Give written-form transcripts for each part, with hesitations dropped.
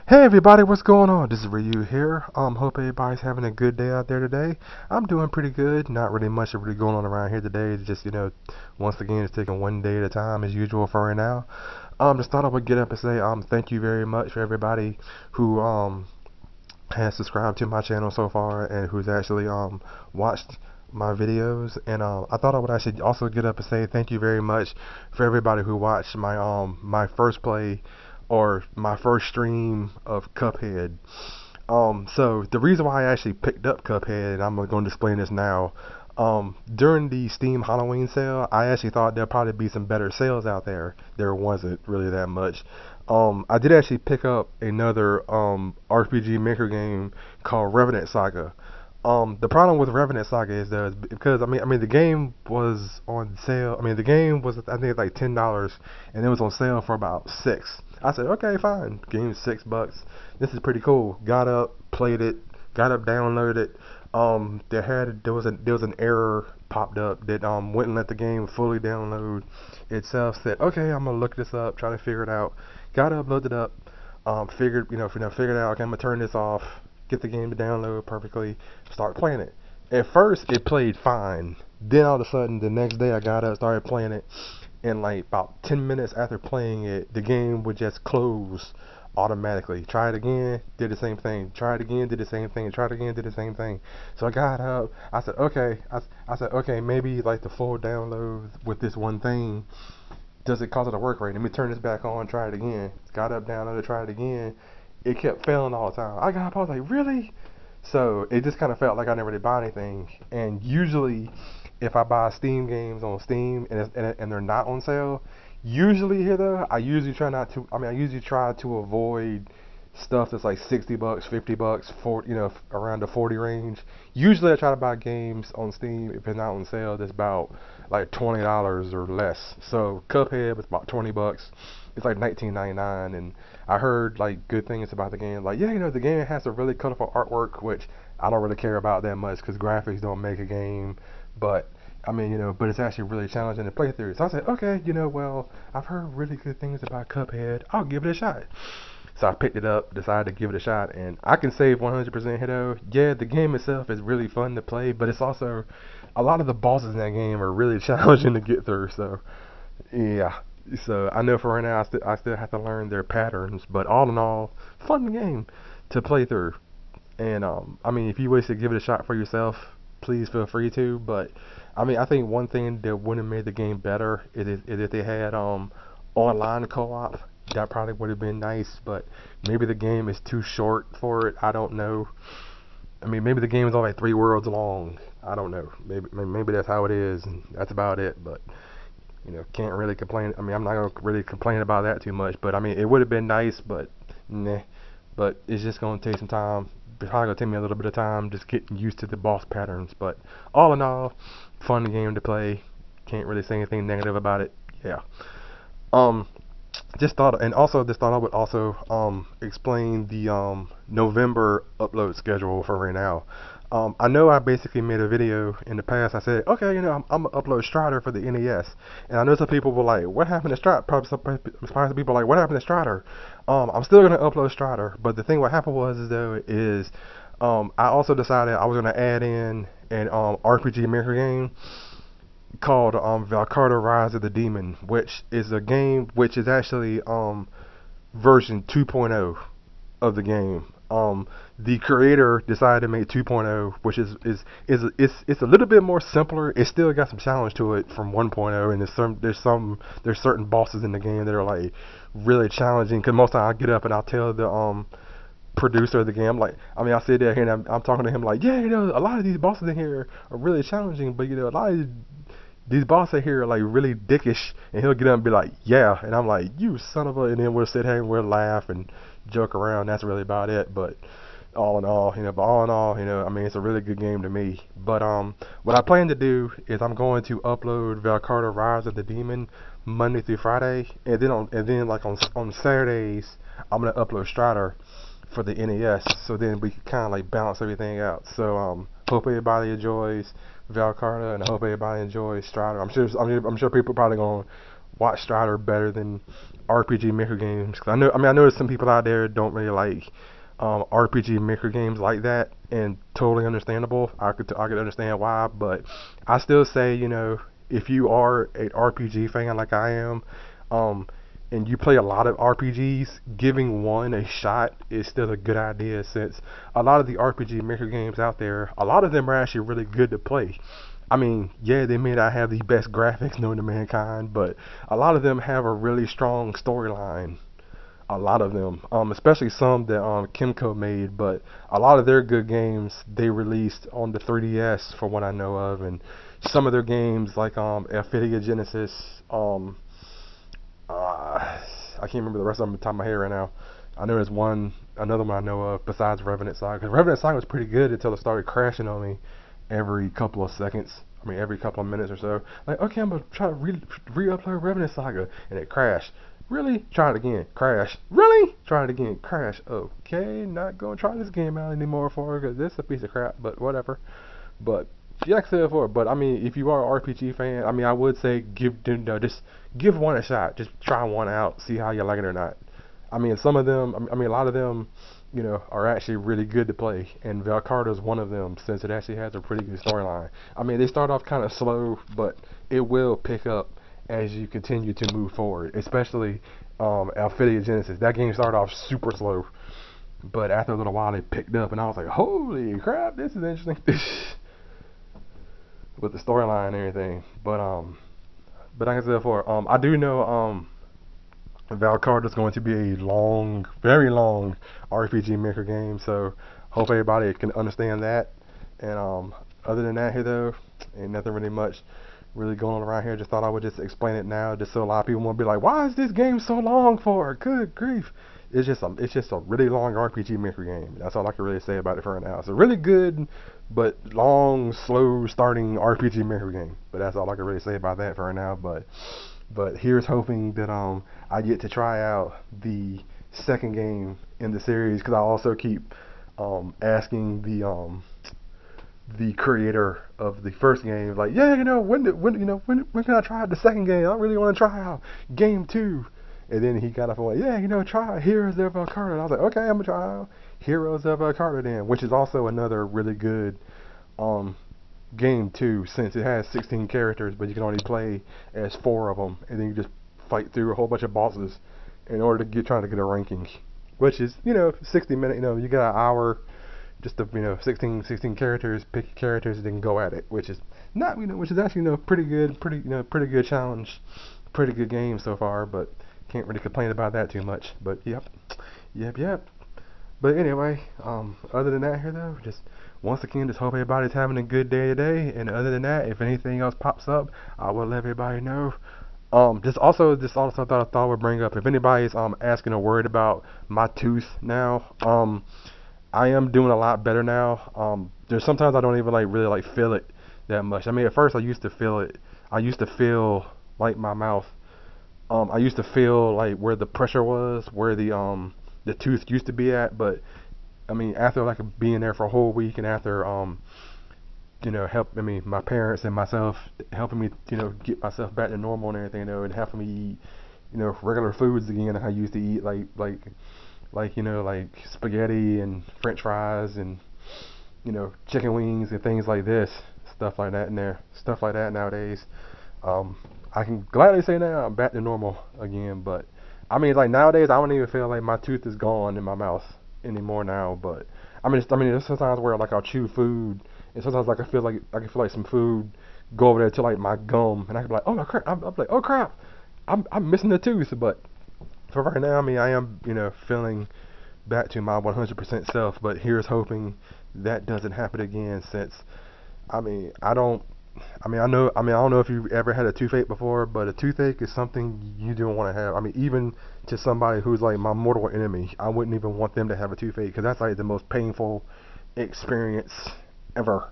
Hey everybody, what's going on? This is Ryu here. Hope everybody's having a good day out there today. I'm doing pretty good. Not really much really going on around here today. It's just, once again, it's taking one day at a time as usual for right now. Just thought I would get up and say, thank you very much for everybody who, has subscribed to my channel so far and who's actually, watched my videos. And, I thought I would actually also get up and say thank you very much for everybody who watched my first play or my first stream of Cuphead. So the reason why I actually picked up Cuphead, and I'm going to explain this now. During the Steam Halloween sale, I actually thought there'd probably be some better sales out there. There wasn't really that much. I did actually pick up another RPG Maker game called Revenant Saga. The problem with Revenant Saga is that because the game was on sale. The game was, I think, like $10, and it was on sale for about $6. I said, okay, fine. Game's $6. This is pretty cool. Got up, played it, got up, downloaded it. There was an error popped up that wouldn't let the game fully download itself. Said, okay, I'm gonna look this up, try to figure it out. Got up, looked it up. Figured out, okay, I'm gonna turn this off, get the game to download perfectly, start playing it. At first, it played fine. Then all of a sudden, the next day, I got up, started playing it, and like about 10 minutes after playing it, the game would just close automatically. Try it again, did the same thing. Try it again, did the same thing. Try it again, did the same thing. So I got up. I said, okay. I said, okay, maybe like the full download with this one thing doesn't cause it to work right. Let me turn this back on, try it again. Got up, downloaded, tried it again. It kept failing all the time. I got up, I was like, really? So it just kind of felt like I never did buy anything. And usually, if I buy Steam games on Steam and they're not on sale, usually here though, I usually try not to. I usually try to avoid stuff that's like $60, $50, 40, around the 40 range. Usually I try to buy games on Steam if it's not on sale that's about like $20 or less. So Cuphead was about $20. It's like $19.99, and I heard like good things about the game. Like, yeah, the game has a really colorful artwork, which I don't really care about that much because graphics don't make a game. But but it's actually really challenging to play through. So I said, okay, well, I've heard really good things about Cuphead. I'll give it a shot. So I picked it up, decided to give it a shot, and I can say 100% though, yeah, the game itself is really fun to play, but it's also, a lot of the bosses in that game are really challenging to get through, so, yeah. So I know for right now, I still have to learn their patterns, but all in all, fun game to play through. And, if you wish to give it a shot for yourself, please feel free to, but, I think one thing that would have made the game better is if they had, online co-op. That probably would have been nice, but maybe the game is too short for it. I don't know. Maybe the game is only like 3 worlds long. I don't know. Maybe that's how it is, and that's about it. But can't really complain. I'm not gonna really complain about that too much. But it would have been nice, but nah. But it's just gonna take some time. It's probably gonna take me a little bit of time just getting used to the boss patterns. But all in all, fun game to play. Can't really say anything negative about it. Yeah. Just thought I would also explain the November upload schedule for right now. I know I basically made a video in the past. I said, okay, I'm gonna upload Strider for the NES, and I know some people were like, what happened to Strider? Probably some people were like, what happened to Strider? I'm still gonna upload Strider, but the thing what happened is I also decided I was gonna add in an RPG Maker game called Valcarta Rise of the Demon, which is a game which is actually version 2.0 of the game. The creator decided to make 2.0, which is it's a little bit more simpler. It still got some challenge to it from 1.0, and there's certain bosses in the game that are like really challenging. Because most of the time I get up and I'll tell the producer of the game, like, I sit there and I'm talking to him like, yeah, a lot of these bosses in here are really challenging, but a lot of these bosses here are like really dickish, and he'll get up and be like, yeah, and I'm like, you son of a, and then we'll sit here and we'll laugh and joke around. That's really about it. But all in all, it's a really good game to me. But what I plan to do is I'm going to upload Valcarta Rise of the Demon Monday through Friday, and then on Saturdays I'm gonna upload Strider for the NES, so then we can kind of like balance everything out. So hope everybody enjoys Valcarta, and I hope everybody enjoys Strider. I'm sure people probably gonna watch Strider better than RPG Maker games. 'Cause I know there's some people out there don't really like RPG Maker games like that, and totally understandable. I could understand why, but I still say, you know, if you are an RPG fan like I am, um, and you play a lot of RPGs, giving one a shot is still a good idea, since a lot of the RPG Maker games out there, a lot of them are actually really good to play. I mean, yeah, they may not have the best graphics known to mankind, but a lot of them have a really strong storyline. A lot of them, especially some that Kimco made, but a lot of their good games they released on the 3DS, from what I know of, and some of their games like Ophidia Genesis, I can't remember the rest of them off the top of my head right now. I know there's another one I know of besides Revenant Saga. Because Revenant Saga was pretty good until it started crashing on me every couple of seconds. I mean, every couple of minutes or so. Like, okay, I'm gonna try to re-upload Revenant Saga, and it crashed. Really? Try it again. Crash. Really? Try it again. Crash. Okay, not gonna try this game out anymore for because this is a piece of crap. But whatever. But yeah, like I said before. But I mean, if you are an RPG fan, I mean, I would say just give one a shot. Just try one out. See how you like it or not. I mean, some of them. I mean, a lot of them, you know, are actually really good to play, and Valcarta is one of them, since it actually has a pretty good storyline. I mean, they start off kind of slow, but it will pick up as you continue to move forward, especially Ophidia Genesis. That game started off super slow, but after a little while it picked up, and I was like, holy crap, this is interesting. With the storyline and everything. But like I said before, I do know Valcarta is going to be a long, very long RPG Maker game, so hope everybody can understand that. And other than that here though, ain't nothing really much really going on around here. Just thought I would just explain it now, just so a lot of people won't be like, why is this game so long for? Good grief. It's just a really long RPG Maker game. That's all I can really say about it for right now. It's a really good but long, slow starting RPG Maker game. But that's all I can really say about that for right now. But here's hoping that I get to try out the second game in the series, because I also keep asking the creator of the first game, like, yeah, you know, when can I try out the second game? I really want to try out game 2. And then he got up and went, yeah, you know, try Heroes of Valcarta. And I was like, okay, I'm gonna try out Heroes of Valcarta then, which is also another really good game too, since it has 16 characters, but you can only play as 4 of them, and then you just fight through a whole bunch of bosses in order to trying to get a ranking, which is, you know, 60 minutes. You know, you got an hour just to, you know, 16 characters, pick your characters, and then go at it, which is not, you know, which is actually, you know, pretty good challenge, pretty good game so far, but can't really complain about that too much. But yep. But anyway, other than that here though, just once again, just hope everybody's having a good day today. And other than that, if anything else pops up, I will let everybody know. Just also thought I would bring up, if anybody's asking or worried about my tooth now, I am doing a lot better now. There's sometimes I don't even really feel it that much. I mean, at first I used to feel it. I used to feel like my mouth. I used to feel like where the pressure was, where the tooth used to be at. But I mean, after like being there for a whole week, and after you know, my parents and myself helping me, you know, get myself back to normal and everything, you know, and helping me eat, you know, regular foods again. I used to eat like you know, like spaghetti and French fries and, you know, chicken wings and things like this, stuff like that nowadays. I can gladly say now I'm back to normal again, but I mean, like nowadays I don't even feel like my tooth is gone in my mouth anymore now. But I mean, there's sometimes where like I'll chew food, and sometimes like I can feel like some food go over there to like my gum, and I can be like, oh my crap, I'm like, oh crap, I'm missing the tooth. But for right now, I mean, I am, you know, feeling back to my 100% self. But here's hoping that doesn't happen again, since I mean, I don't know if you've ever had a toothache before, but a toothache is something you don't want to have. I mean, even to somebody who's like my mortal enemy, I wouldn't even want them to have a toothache, because that's like the most painful experience ever.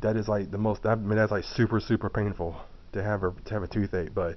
That is like the most. I mean, that's like super painful to have a toothache. But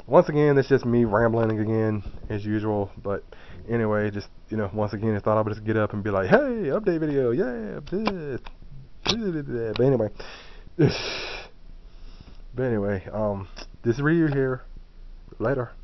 once again, it's just me rambling again as usual. But anyway, just, you know, once again, I thought I would just get up and be like, hey, update video, yeah. But anyway, this is Ryu here. Later.